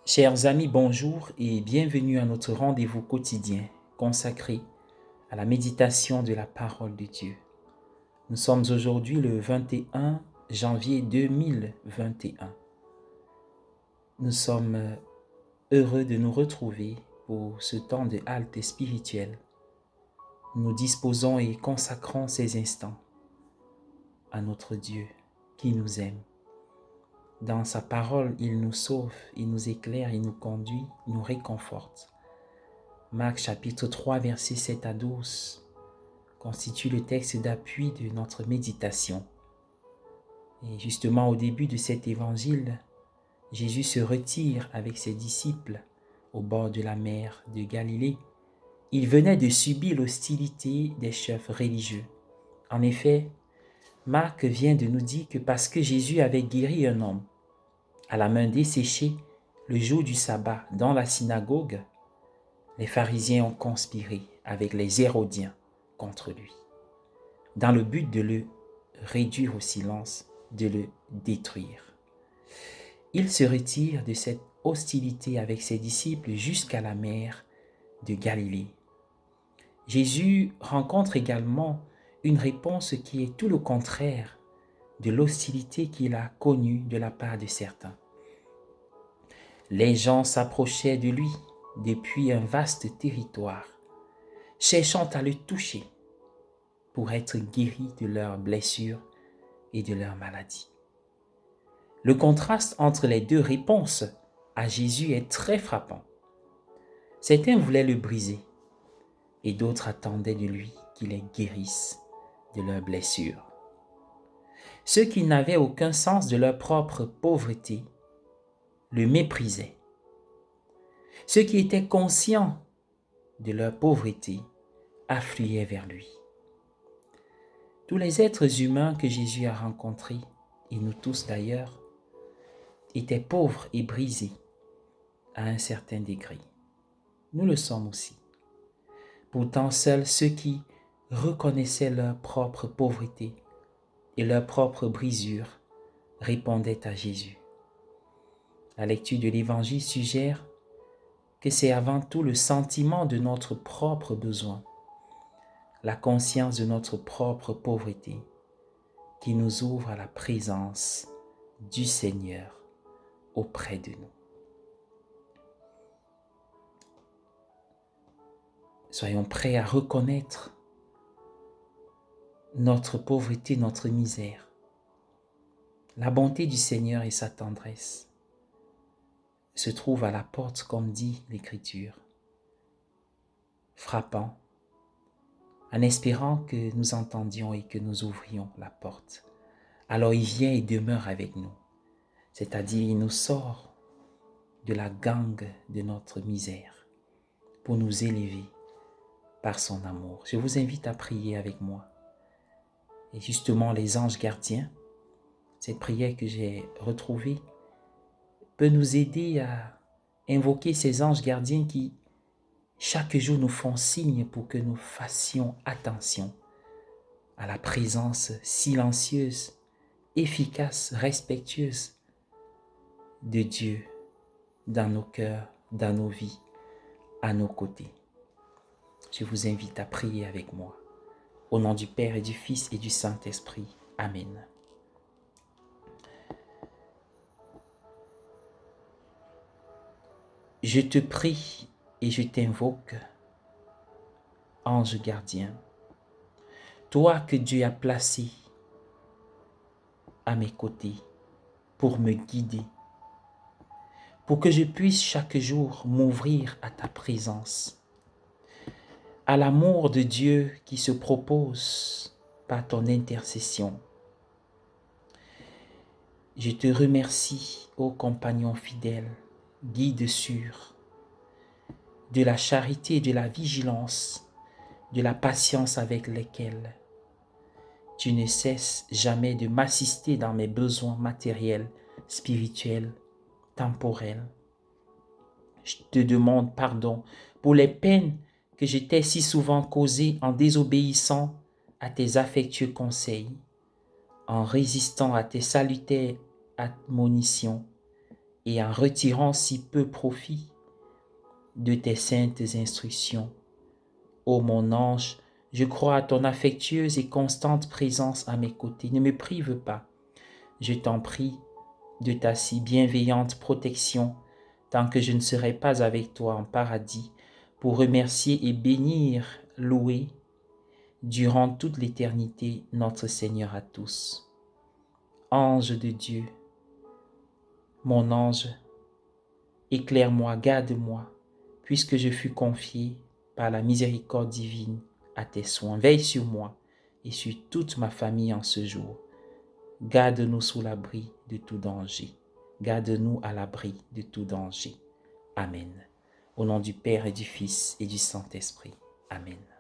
Chers amis, bonjour et bienvenue à notre rendez-vous quotidien consacré à la méditation de la parole de Dieu. Nous sommes aujourd'hui le 21 janvier 2021. Nous sommes heureux de nous retrouver pour ce temps de halte spirituelle. Nous disposons et consacrons ces instants à notre Dieu qui nous aime. Dans sa parole, il nous sauve, il nous éclaire, il nous conduit, il nous réconforte. Marc chapitre 3, versets 7 à 12 constitue le texte d'appui de notre méditation. Et justement au début de cet évangile, Jésus se retire avec ses disciples au bord de la mer de Galilée. Il venait de subir l'hostilité des chefs religieux. En effet, Marc vient de nous dire que parce que Jésus avait guéri un homme à la main desséchée le jour du sabbat dans la synagogue, les pharisiens ont conspiré avec les Hérodiens contre lui, dans le but de le réduire au silence, de le détruire. Il se retire de cette hostilité avec ses disciples jusqu'à la mer de Galilée. Jésus rencontre également une réponse qui est tout le contraire de l'hostilité qu'il a connue de la part de certains. Les gens s'approchaient de lui depuis un vaste territoire, cherchant à le toucher pour être guéris de leurs blessures et de leurs maladies. Le contraste entre les deux réponses à Jésus est très frappant. Certains voulaient le briser et d'autres attendaient de lui qu'il les guérisse de leurs blessures. Ceux qui n'avaient aucun sens de leur propre pauvreté le méprisaient. Ceux qui étaient conscients de leur pauvreté affluaient vers lui. Tous les êtres humains que Jésus a rencontrés, et nous tous d'ailleurs, étaient pauvres et brisés à un certain degré. Nous le sommes aussi. Pourtant, seuls ceux qui reconnaissaient leur propre pauvreté et leur propre brisure répondaient à Jésus. La lecture de l'Évangile suggère que c'est avant tout le sentiment de notre propre besoin, la conscience de notre propre pauvreté qui nous ouvre à la présence du Seigneur auprès de nous. Soyons prêts à reconnaître notre pauvreté, notre misère, la bonté du Seigneur et sa tendresse se trouvent à la porte, comme dit l'Écriture, frappant, en espérant que nous entendions et que nous ouvrions la porte. Alors il vient et demeure avec nous, c'est-à-dire il nous sort de la gangue de notre misère pour nous élever par son amour. Je vous invite à prier avec moi. Et justement, les anges gardiens, cette prière que j'ai retrouvée, peut nous aider à invoquer ces anges gardiens qui, chaque jour, nous font signe pour que nous fassions attention à la présence silencieuse, efficace, respectueuse de Dieu dans nos cœurs, dans nos vies, à nos côtés. Je vous invite à prier avec moi. Au nom du Père et du Fils et du Saint-Esprit. Amen. Je te prie et je t'invoque, ange gardien, toi que Dieu a placé à mes côtés pour me guider, pour que je puisse chaque jour m'ouvrir à ta présence, à l'amour de Dieu qui se propose par ton intercession. Je te remercie, ô compagnon fidèle, guide sûr, de la charité et de la vigilance, de la patience avec lesquelles tu ne cesses jamais de m'assister dans mes besoins matériels, spirituels, temporels. Je te demande pardon pour les peines que je t'ai si souvent causées en désobéissant à tes affectueux conseils, en résistant à tes salutaires admonitions et en retirant si peu profit de tes saintes instructions. Ô mon ange, je crois à ton affectueuse et constante présence à mes côtés. Ne me prive pas, je t'en prie, de ta si bienveillante protection, tant que je ne serai pas avec toi en paradis, pour remercier et bénir, louer, durant toute l'éternité, notre Seigneur à tous. Ange de Dieu, mon ange, éclaire-moi, garde-moi, puisque je fus confié par la miséricorde divine à tes soins. Veille sur moi et sur toute ma famille en ce jour. Garde-nous sous l'abri de tout danger. Garde-nous à l'abri de tout danger. Amen. Au nom du Père et du Fils et du Saint-Esprit. Amen.